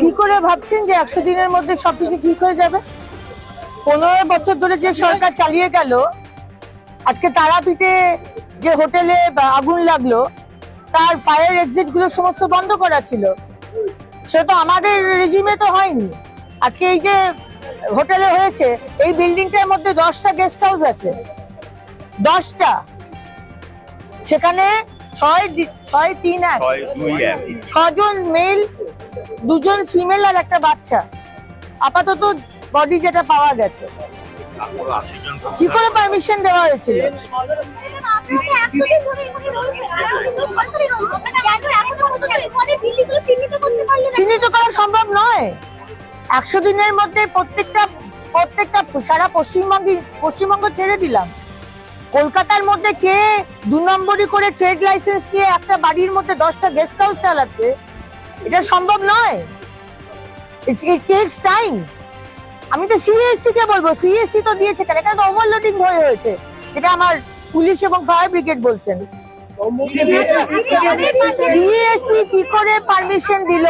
কি করে ভাবছেন যে 100 দিনের মধ্যে সবকিছু ঠিক হয়ে যাবে? 15 বছর ধরে যে সরকার চালিয়ে গেল, আজকে তারাপীঠে যে হোটেলে আগুন লাগলো তার ফায়ার এক্সিট গুলো সমস্ত বন্ধ করা ছিল, সেটা তো আমাদের রেজিমে তো হয়নি। আজকে এই যে হোটেলে হয়েছে, এই বিল্ডিংটার মধ্যে 10টা গেস্ট হাউস আছে, 10টা, সেখানে 6জন মেল, 2জন ফিমেল আর একটা বাচ্চা, আপাতত বডি যেটা পাওয়া গেছে। কি করে পারমিশন দেওয়া হয়েছিল? চিহ্নিত করা সম্ভব নয়। 100 দিনের মধ্যে প্রত্যেকটা সারা পশ্চিমবঙ্গ ছেড়ে দিলাম, কলকাতার মধ্যে কে 2 নম্বরই করে ট্রেড লাইসেন্স নিয়ে একটা বাড়ির মধ্যে 10টা গেস্ট হাউস চালাচ্ছে? এটা সম্ভব নয়। ইট টেকস টাইম। আমি তো সিএসসি কে বলবো, সিএসসি তো দিয়েছে কেন? এখানে তো ওভারলোডিং হয়েছে, যেটা আমার পুলিশ এবং ফায়ার ব্রিগেড বলছেন। সিএসসি কি করে পারমিশন দিল?